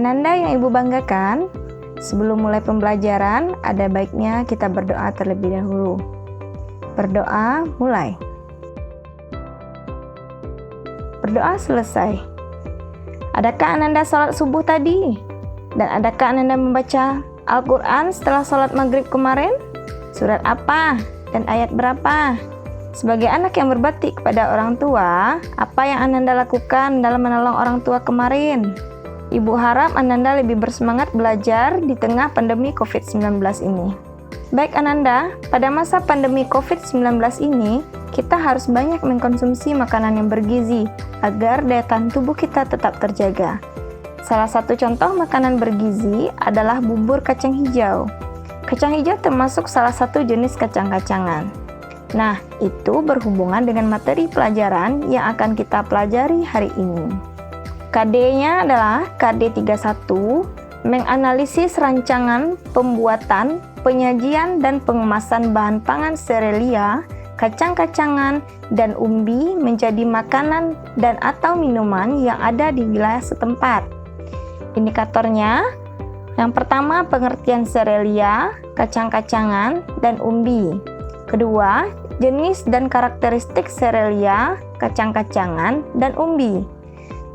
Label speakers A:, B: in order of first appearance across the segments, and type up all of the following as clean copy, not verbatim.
A: Ananda yang Ibu banggakan, sebelum mulai pembelajaran, ada baiknya kita berdoa terlebih dahulu. Berdoa, mulai. Berdoa selesai. Adakah Ananda sholat subuh tadi? Dan adakah Ananda membaca Al-Quran setelah sholat maghrib kemarin? Surat apa? Dan ayat berapa? Sebagai anak yang berbakti kepada orang tua, apa yang Ananda lakukan dalam menolong orang tua kemarin? Ibu harap Ananda lebih bersemangat belajar di tengah pandemi COVID-19 ini. Baik Ananda, pada masa pandemi COVID-19 ini, kita harus banyak mengkonsumsi makanan yang bergizi agar daya tahan tubuh kita tetap terjaga. Salah satu contoh makanan bergizi adalah bubur kacang hijau. Kacang hijau termasuk salah satu jenis kacang-kacangan. Nah, itu berhubungan dengan materi pelajaran yang akan kita pelajari hari ini. KD-nya adalah KD 31, menganalisis rancangan pembuatan, penyajian, dan pengemasan bahan pangan serealia, kacang-kacangan, dan umbi menjadi makanan dan atau minuman yang ada di wilayah setempat. Indikatornya, yang pertama pengertian serealia, kacang-kacangan, dan umbi. Kedua, jenis dan karakteristik serealia, kacang-kacangan, dan umbi.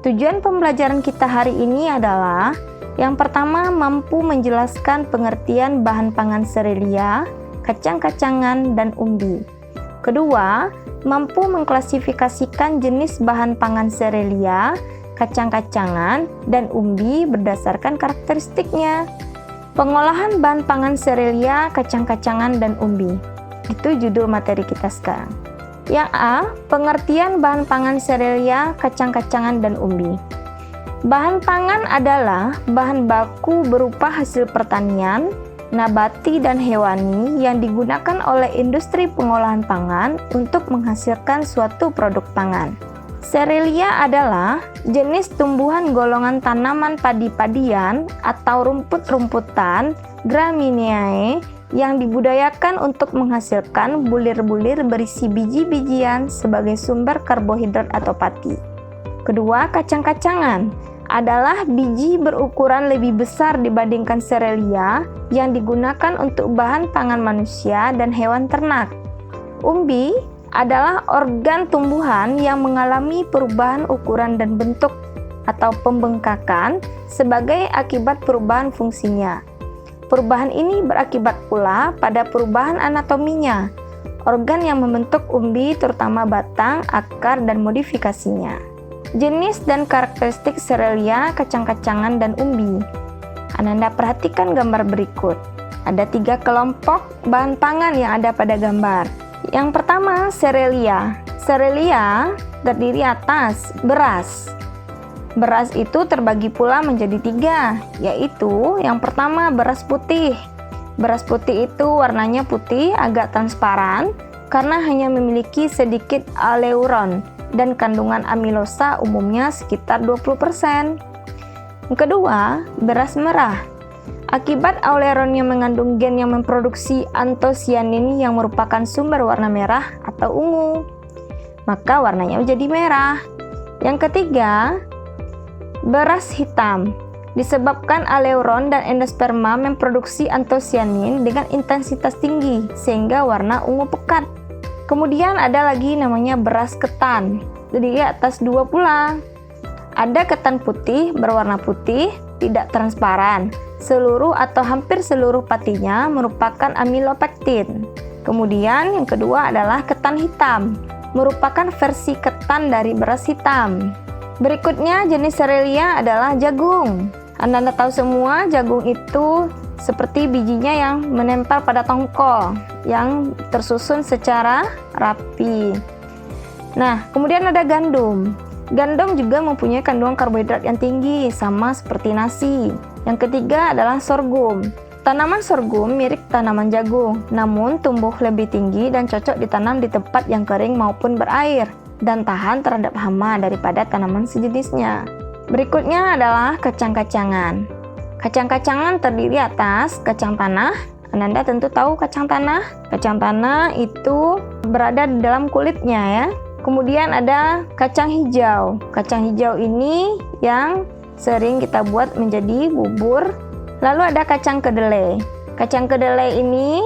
A: Tujuan pembelajaran kita hari ini adalah yang pertama, mampu menjelaskan pengertian bahan pangan serealia, kacang-kacangan, dan umbi. Kedua, mampu mengklasifikasikan jenis bahan pangan serealia, kacang-kacangan, dan umbi berdasarkan karakteristiknya. Pengolahan bahan pangan serealia, kacang-kacangan, dan umbi. Itu judul materi kita sekarang. Yang A, pengertian bahan pangan serealia, kacang-kacangan, dan umbi. Bahan pangan adalah bahan baku berupa hasil pertanian, nabati dan hewani yang digunakan oleh industri pengolahan pangan untuk menghasilkan suatu produk pangan. Serealia adalah jenis tumbuhan golongan tanaman padi-padian atau rumput-rumputan Gramineae yang dibudidayakan untuk menghasilkan bulir-bulir berisi biji-bijian sebagai sumber karbohidrat atau pati. Kedua, kacang-kacangan adalah biji berukuran lebih besar dibandingkan serealia yang digunakan untuk bahan pangan manusia dan hewan ternak. Umbi adalah organ tumbuhan yang mengalami perubahan ukuran dan bentuk atau pembengkakan sebagai akibat perubahan fungsinya. Perubahan ini berakibat pula pada perubahan anatominya. Organ yang membentuk umbi terutama batang, akar, dan modifikasinya. Jenis dan karakteristik serealia, kacang-kacangan, dan umbi. Ananda perhatikan gambar berikut. Ada 3 kelompok bahan pangan yang ada pada gambar. Yang pertama, serealia. Serealia terdiri atas beras. Beras itu terbagi pula menjadi 3, yaitu yang pertama beras putih. Beras putih itu warnanya putih agak transparan karena hanya memiliki sedikit aleuron dan kandungan amilosa umumnya sekitar 20%. Yang kedua, beras merah. Akibat aleuronnya mengandung gen yang memproduksi antosianin yang merupakan sumber warna merah atau ungu, maka warnanya menjadi merah. Yang ketiga, beras hitam. Disebabkan aleuron dan endosperma memproduksi antosianin dengan intensitas tinggi sehingga warna ungu pekat. Kemudian ada lagi namanya beras ketan. Jadi atas 2 pula. Ada ketan putih berwarna putih, tidak transparan. Seluruh atau hampir seluruh patinya merupakan amilopektin. Kemudian yang kedua adalah ketan hitam, merupakan versi ketan dari beras hitam. Berikutnya jenis serealia adalah jagung. Anda tahu semua jagung itu seperti bijinya yang menempel pada tongkol yang tersusun secara rapi. Nah, kemudian ada gandum. Gandum juga mempunyai kandungan karbohidrat yang tinggi, sama seperti nasi. Yang ketiga adalah sorghum. Tanaman sorghum mirip tanaman jagung, namun tumbuh lebih tinggi dan cocok ditanam di tempat yang kering maupun berair, dan tahan terhadap hama daripada tanaman sejenisnya. Berikutnya adalah kacang-kacangan. Kacang-kacangan terdiri atas kacang tanah. Anda tentu tahu kacang tanah. Kacang tanah itu berada di dalam kulitnya ya. Kemudian ada kacang hijau. Kacang hijau ini yang sering kita buat menjadi bubur. Lalu ada kacang kedelai. Kacang kedelai ini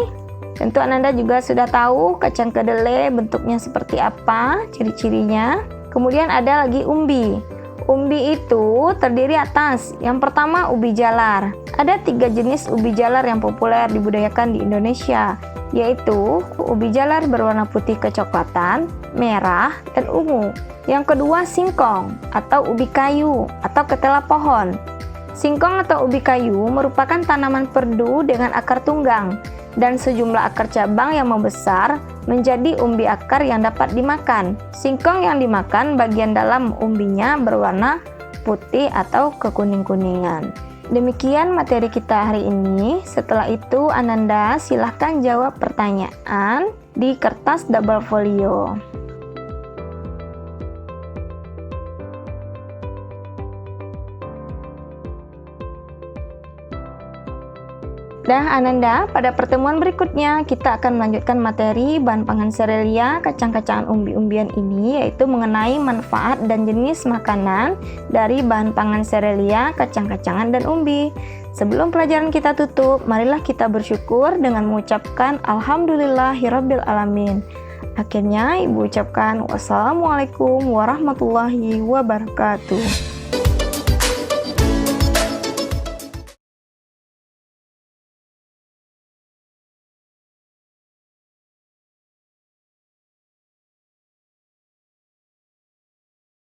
A: tentu Ananda juga sudah tahu kacang kedelai bentuknya seperti apa, ciri-cirinya. Kemudian ada lagi umbi. Umbi itu terdiri atas yang pertama ubi jalar. Ada 3 jenis ubi jalar yang populer dibudidayakan di Indonesia, yaitu ubi jalar berwarna putih kecoklatan, merah, dan ungu. Yang kedua singkong atau ubi kayu atau ketela pohon. Singkong atau ubi kayu merupakan tanaman perdu dengan akar tunggang dan sejumlah akar cabang yang membesar menjadi umbi akar yang dapat dimakan. Singkong yang dimakan bagian dalam umbinya berwarna putih atau kekuning-kuningan. Demikian materi kita hari ini. Setelah itu Ananda silahkan jawab pertanyaan di kertas double folio. Dah Ananda, pada pertemuan berikutnya kita akan melanjutkan materi bahan pangan serealia kacang-kacangan umbi-umbian ini, yaitu mengenai manfaat dan jenis makanan dari bahan pangan serealia kacang-kacangan dan umbi. Sebelum pelajaran kita tutup, marilah kita bersyukur dengan mengucapkan Alhamdulillahirabbil alamin. Akhirnya Ibu ucapkan wassalamualaikum warahmatullahi wabarakatuh.